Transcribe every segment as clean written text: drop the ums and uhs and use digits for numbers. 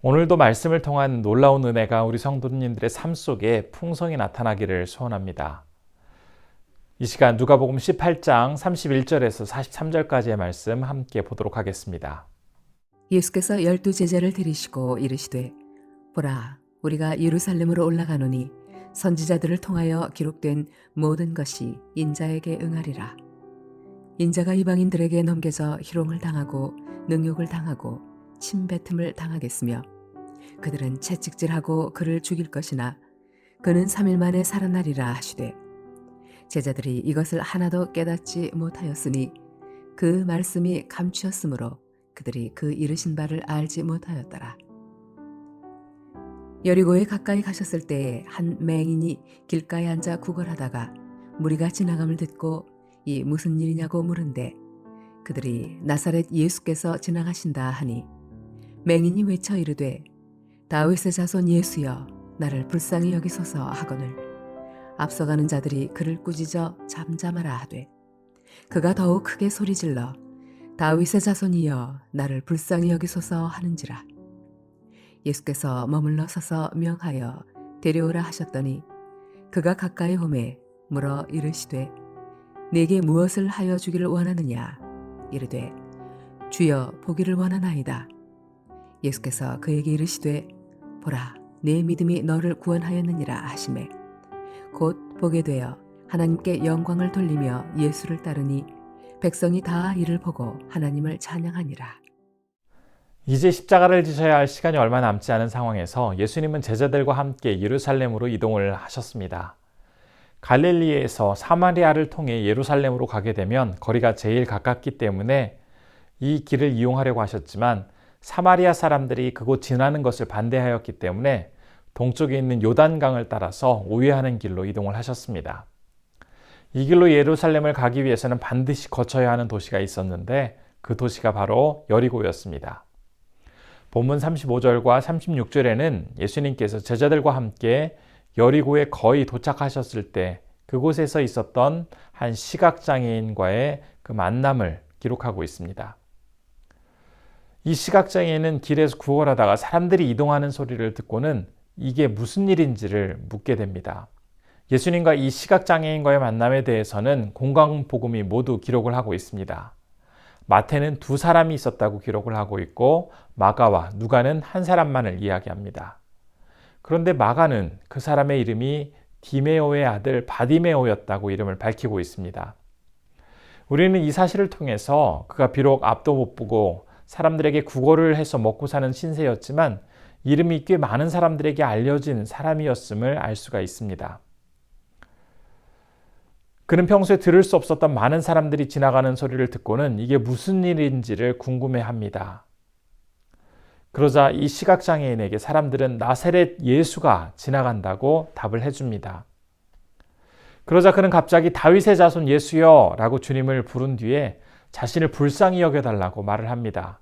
오늘도 말씀을 통한 놀라운 은혜가 우리 성도님들의 삶 속에 풍성히 나타나기를 소원합니다. 이 시간 누가복음 18장 31절에서 43절까지의 말씀 함께 보도록 하겠습니다. 예수께서 12제자를 데리시고 이르시되 보라 우리가 예루살렘으로 올라가노니 선지자들을 통하여 기록된 모든 것이 인자에게 응하리라. 인자가 이방인들에게 넘겨져 희롱을 당하고 능욕을 당하고 침뱉음을 당하겠으며 그들은 채찍질하고 그를 죽일 것이나 그는 3일 만에 살아나리라 하시되 제자들이 이것을 하나도 깨닫지 못하였으니 그 말씀이 감추었으므로 그들이 그 이르신 바를 알지 못하였더라. 여리고에 가까이 가셨을 때에 한 맹인이 길가에 앉아 구걸하다가 무리가 지나감을 듣고 이 무슨 일이냐고 물은데 그들이 나사렛 예수께서 지나가신다 하니 맹인이 외쳐 이르되 다윗의 자손 예수여 나를 불쌍히 여기소서 하거늘 앞서가는 자들이 그를 꾸짖어 잠잠하라 하되 그가 더욱 크게 소리질러 다윗의 자손이여 나를 불쌍히 여기소서 하는지라. 예수께서 머물러 서서 명하여 데려오라 하셨더니 그가 가까이 오매 물어 이르시되 내게 무엇을 하여 주기를 원하느냐. 이르되 주여 보기를 원하나이다. 예수께서 그에게 이르시되 보라 내 믿음이 너를 구원하였느니라 하시매 곧 보게 되어 하나님께 영광을 돌리며 예수를 따르니 백성이 다 이를 보고 하나님을 찬양하니라. 이제 십자가를 지셔야 할 시간이 얼마 남지 않은 상황에서 예수님은 제자들과 함께 예루살렘으로 이동을 하셨습니다. 갈릴리에서 사마리아를 통해 예루살렘으로 가게 되면 거리가 제일 가깝기 때문에 이 길을 이용하려고 하셨지만 사마리아 사람들이 그곳 지나는 것을 반대하였기 때문에 동쪽에 있는 요단강을 따라서 우회하는 길로 이동을 하셨습니다. 이 길로 예루살렘을 가기 위해서는 반드시 거쳐야 하는 도시가 있었는데 그 도시가 바로 여리고였습니다. 본문 35절과 36절에는 예수님께서 제자들과 함께 여리고에 거의 도착하셨을 때 그곳에서 있었던 한 시각장애인과의 그 만남을 기록하고 있습니다. 이 시각장애인은 길에서 구걸하다가 사람들이 이동하는 소리를 듣고는 이게 무슨 일인지를 묻게 됩니다. 예수님과 이 시각장애인과의 만남에 대해서는 공강복음이 모두 기록을 하고 있습니다. 마태는 2사람이 있었다고 기록을 하고 있고 마가와 누가는 한 사람만을 이야기합니다. 그런데 마가는 그 사람의 이름이 디메오의 아들 바디메오였다고 이름을 밝히고 있습니다. 우리는 이 사실을 통해서 그가 비록 앞도 못 보고 사람들에게 구걸을 해서 먹고 사는 신세였지만 이름이 꽤 많은 사람들에게 알려진 사람이었음을 알 수가 있습니다. 그는 평소에 들을 수 없었던 많은 사람들이 지나가는 소리를 듣고는 이게 무슨 일인지를 궁금해합니다. 그러자 이 시각장애인에게 사람들은 나사렛 예수가 지나간다고 답을 해줍니다. 그러자 그는 갑자기 다윗의 자손 예수여 라고 주님을 부른 뒤에 자신을 불쌍히 여겨달라고 말을 합니다.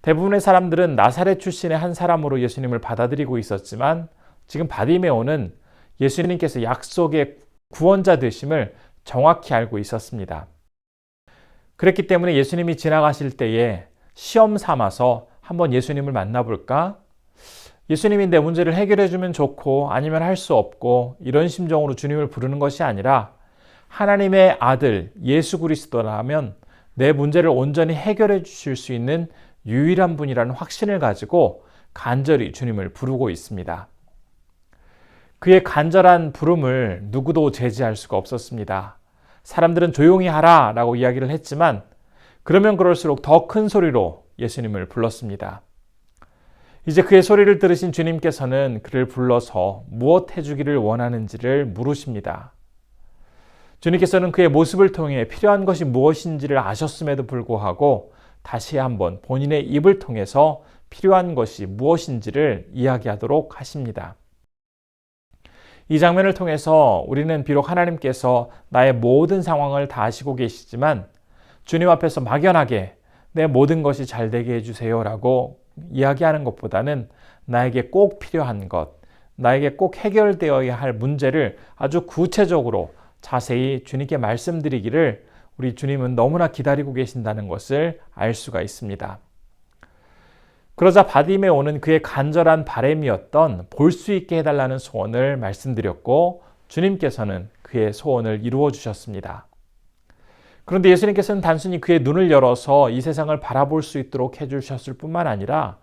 대부분의 사람들은 나사렛 출신의 한 사람으로 예수님을 받아들이고 있었지만 지금 바디메오는 예수님께서 약속의 구원자 되심을 정확히 알고 있었습니다. 그랬기 때문에 예수님이 지나가실 때에 시험 삼아서 한번 예수님을 만나볼까? 예수님이 내 문제를 해결해 주면 좋고 아니면 할 수 없고 이런 심정으로 주님을 부르는 것이 아니라 하나님의 아들 예수 그리스도라면 내 문제를 온전히 해결해 주실 수 있는 유일한 분이라는 확신을 가지고 간절히 주님을 부르고 있습니다. 그의 간절한 부름을 누구도 제지할 수가 없었습니다. 사람들은 조용히 하라 라고 이야기를 했지만 그러면 그럴수록 더 큰 소리로 예수님을 불렀습니다. 이제 그의 소리를 들으신 주님께서는 그를 불러서 무엇 해주기를 원하는지를 물으십니다. 주님께서는 그의 모습을 통해 필요한 것이 무엇인지를 아셨음에도 불구하고 다시 한번 본인의 입을 통해서 필요한 것이 무엇인지를 이야기하도록 하십니다. 이 장면을 통해서 우리는 비록 하나님께서 나의 모든 상황을 다 아시고 계시지만 주님 앞에서 막연하게 내 모든 것이 잘 되게 해주세요 라고 이야기하는 것보다는 나에게 꼭 필요한 것, 나에게 꼭 해결되어야 할 문제를 아주 구체적으로 자세히 주님께 말씀드리기를 우리 주님은 너무나 기다리고 계신다는 것을 알 수가 있습니다. 그러자 바디메오는 그의 간절한 바람이었던 볼 수 있게 해달라는 소원을 말씀드렸고 주님께서는 그의 소원을 이루어 주셨습니다. 그런데 예수님께서는 단순히 그의 눈을 열어서 이 세상을 바라볼 수 있도록 해주셨을 뿐만 아니라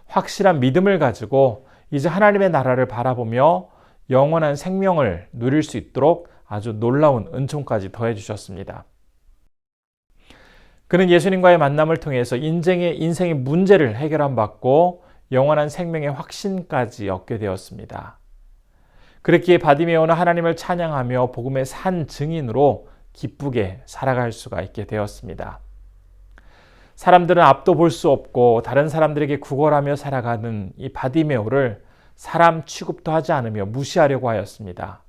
확실한 믿음을 가지고 이제 하나님의 나라를 바라보며 영원한 생명을 누릴 수 있도록 아주 놀라운 은총까지 더해 주셨습니다. 그는 예수님과의 만남을 통해서 인생의 문제를 해결함 받고 영원한 생명의 확신까지 얻게 되었습니다. 그랬기에 바디메오는 하나님을 찬양하며 복음의 산 증인으로 기쁘게 살아갈 수가 있게 되었습니다. 사람들은 앞도 볼 수 없고 다른 사람들에게 구걸하며 살아가는 이 바디메오를 사람 취급도 하지 않으며 무시하려고 하였습니다.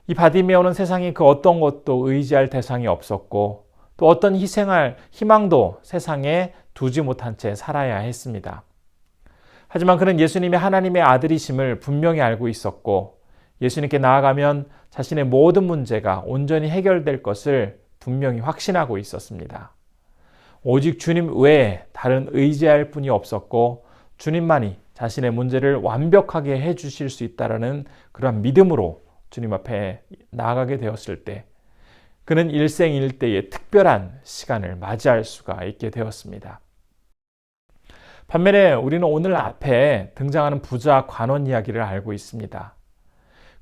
이 바디메오는 세상에 그 어떤 것도 의지할 대상이 없었고 또 어떤 희생할 희망도 세상에 두지 못한 채 살아야 했습니다. 하지만 그는 예수님이 하나님의 아들이심을 분명히 알고 있었고 예수님께 나아가면 자신의 모든 문제가 온전히 해결될 것을 분명히 확신하고 있었습니다. 오직 주님 외에 다른 의지할 분이 없었고 주님만이 자신의 문제를 완벽하게 해주실 수 있다는 그런 믿음으로 주님 앞에 나아가게 되었을 때 그는 일생일대의 특별한 시간을 맞이할 수가 있게 되었습니다. 반면에 우리는 오늘 앞에 등장하는 부자 관원 이야기를 알고 있습니다.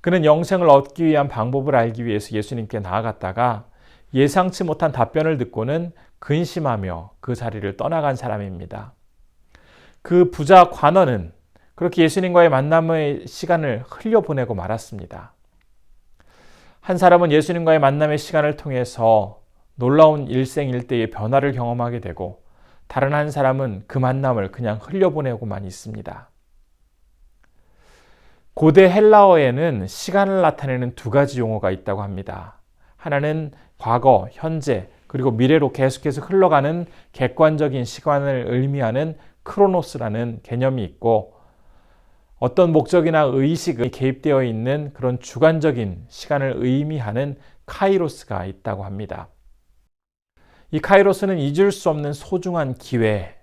그는 영생을 얻기 위한 방법을 알기 위해서 예수님께 나아갔다가 예상치 못한 답변을 듣고는 근심하며 그 자리를 떠나간 사람입니다. 그 부자 관원은 그렇게 예수님과의 만남의 시간을 흘려보내고 말았습니다. 한 사람은 예수님과의 만남의 시간을 통해서 놀라운 일생일대의 변화를 경험하게 되고 다른 한 사람은 그 만남을 그냥 흘려보내고만 있습니다. 고대 헬라어에는 시간을 나타내는 두 가지 용어가 있다고 합니다. 하나는 과거, 현재, 그리고 미래로 계속해서 흘러가는 객관적인 시간을 의미하는 크로노스라는 개념이 있고 어떤 목적이나 의식이 개입되어 있는 그런 주관적인 시간을 의미하는 카이로스가 있다고 합니다. 이 카이로스는 잊을 수 없는 소중한 기회,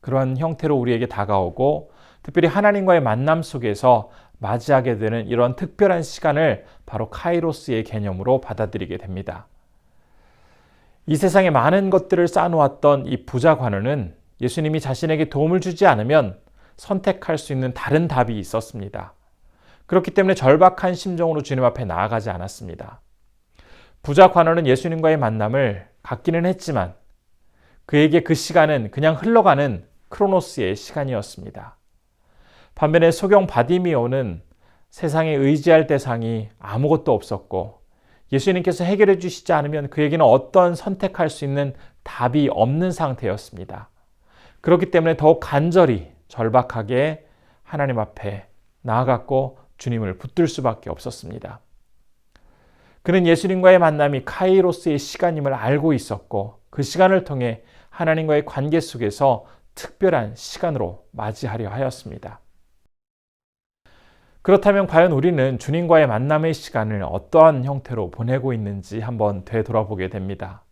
그런 형태로 우리에게 다가오고 특별히 하나님과의 만남 속에서 맞이하게 되는 이런 특별한 시간을 바로 카이로스의 개념으로 받아들이게 됩니다. 이 세상에 많은 것들을 쌓아놓았던 이 부자 관원은 예수님이 자신에게 도움을 주지 않으면 선택할 수 있는 다른 답이 있었습니다. 그렇기 때문에 절박한 심정으로 주님 앞에 나아가지 않았습니다. 부자 관원은 예수님과의 만남을 갖기는 했지만 그에게 그 시간은 그냥 흘러가는 크로노스의 시간이었습니다. 반면에 소경 바디미오는 세상에 의지할 대상이 아무것도 없었고 예수님께서 해결해 주시지 않으면 그에게는 어떤 선택할 수 있는 답이 없는 상태였습니다. 그렇기 때문에 더욱 간절히 절박하게 하나님 앞에 나아갔고 주님을 붙들 수밖에 없었습니다. 그는 예수님과의 만남이 카이로스의 시간임을 알고 있었고 그 시간을 통해 하나님과의 관계 속에서 특별한 시간으로 맞이하려 하였습니다. 그렇다면 과연 우리는 주님과의 만남의 시간을 어떠한 형태로 보내고 있는지 한번 되돌아보게 됩니다.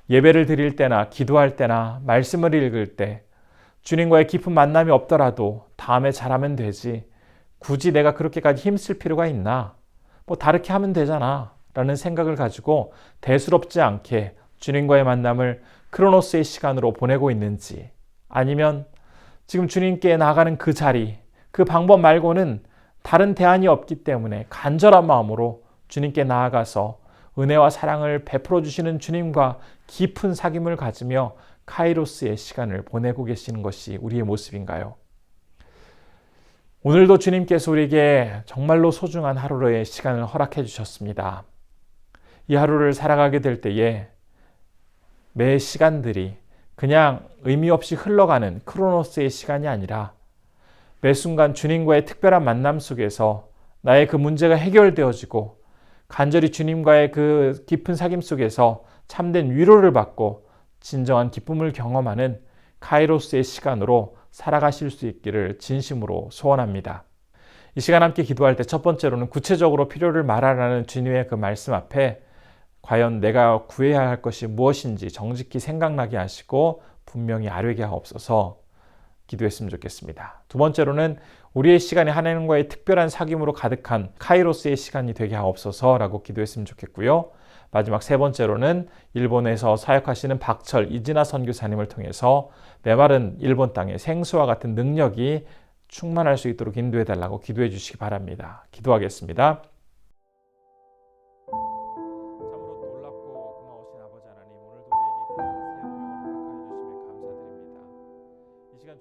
예배를 드릴 때나 기도할 때나 말씀을 읽을 때 주님과의 깊은 만남이 없더라도 다음에 잘하면 되지. 굳이 내가 그렇게까지 힘쓸 필요가 있나? 뭐 다르게 하면 되잖아. 라는 생각을 가지고 대수롭지 않게 주님과의 만남을 크로노스의 시간으로 보내고 있는지 아니면 지금 주님께 나아가는 그 자리, 그 방법 말고는 다른 대안이 없기 때문에 간절한 마음으로 주님께 나아가서 은혜와 사랑을 베풀어 주시는 주님과 깊은 사귐을 가지며 카이로스의 시간을 보내고 계시는 것이 우리의 모습인가요? 오늘도 주님께서 우리에게 정말로 소중한 하루의 시간을 허락해 주셨습니다. 이 하루를 살아가게 될 때에 매 시간들이 그냥 의미 없이 흘러가는 크로노스의 시간이 아니라 매 순간 주님과의 특별한 만남 속에서 나의 그 문제가 해결되어지고 간절히 주님과의 그 깊은 사귐 속에서 참된 위로를 받고 진정한 기쁨을 경험하는 카이로스의 시간으로 살아가실 수 있기를 진심으로 소원합니다. 이 시간 함께 기도할 때 첫 번째로는 구체적으로 필요를 말하라는 주님의 그 말씀 앞에 과연 내가 구해야 할 것이 무엇인지 정직히 생각나게 하시고 분명히 아뢰게 하옵소서 기도했으면 좋겠습니다. 두 번째로는 우리의 시간이 하나님과의 특별한 사귐으로 가득한 카이로스의 시간이 되게 하옵소서라고 기도했으면 좋겠고요. 마지막 세 번째로는 일본에서 사역하시는 박철 이진아 선교사님을 통해서 메마른 일본 땅에 생수와 같은 능력이 충만할 수 있도록 인도해달라고 기도해 주시기 바랍니다. 기도하겠습니다. 참으로 놀랍고 고마우신 아버지 하나님, 오늘도 우리에게 귀한 새 운명을 허락하여 주심에 감사드립니다. 이 시간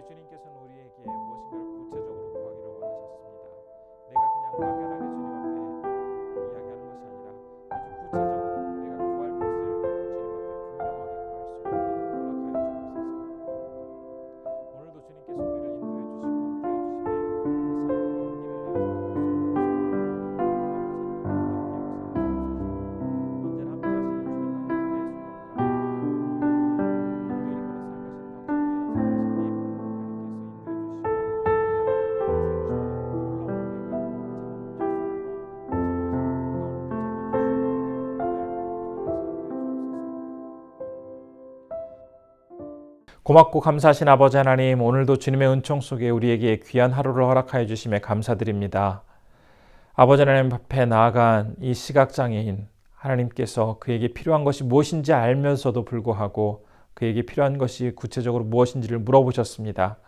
주님께서 우리를 인도해 고맙고 감사하신 아버지 하나님, 오늘도 주님의 은총 속에 우리에게 귀한 하루를 허락하여 주심에 감사드립니다. 아버지 하나님 앞에 나아간 이 시각장애인 하나님께서 그에게 필요한 것이 무엇인지 알면서도 불구하고 그에게 필요한 것이 구체적으로 무엇인지를 물어보셨습니다.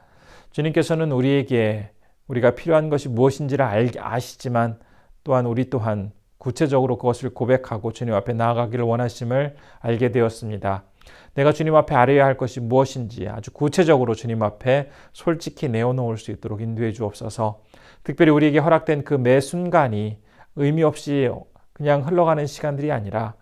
주님께서는 우리에게 우리가 필요한 것이 무엇인지를 아시지만 또한 우리 또한 구체적으로 그것을 고백하고 주님 앞에 나아가기를 원하심을 알게 되었습니다. 내가 주님 앞에 아뢰어야 할 것이 무엇인지 아주 구체적으로 주님 앞에 솔직히 내어놓을 수 있도록 인도해 주옵소서. 특별히 우리에게 허락된 그 매 순간이 의미 없이 그냥 흘러가는 시간들이 아니라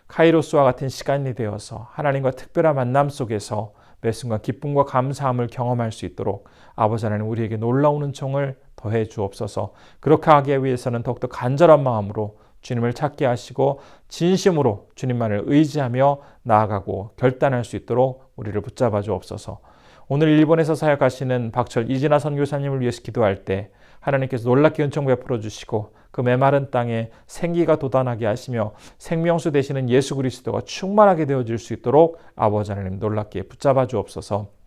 카이로스와 같은 시간이 되어서 하나님과 특별한 만남 속에서 매 순간 기쁨과 감사함을 경험할 수 있도록 아버지 하나님 우리에게 놀라운 은총을 더해 주옵소서. 그렇게 하기 위해서는 더욱더 간절한 마음으로 주님을 찾게 하시고 진심으로 주님만을 의지하며 나아가고 결단할 수 있도록 우리를 붙잡아 주옵소서. 오늘 일본에서 사역하시는 박철 이진아 선교사님을 위해서 기도할 때 하나님께서 놀랍게 은총 베풀어 주시고 그 메마른 땅에 생기가 돋아나게 하시며 생명수 되시는 예수 그리스도가 충만하게 되어질 수 있도록 아버지 하나님 놀랍게 붙잡아 주옵소서.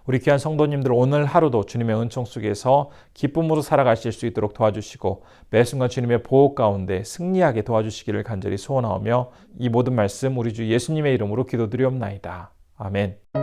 우리 귀한 성도님들 오늘 하루도 주님의 은총 속에서 기쁨으로 살아가실 수 있도록 도와주시고 매 순간 주님의 보호 가운데 승리하게 도와주시기를 간절히 소원하오며 이 모든 말씀 우리 주 예수님의 이름으로 기도드리옵나이다. 아멘.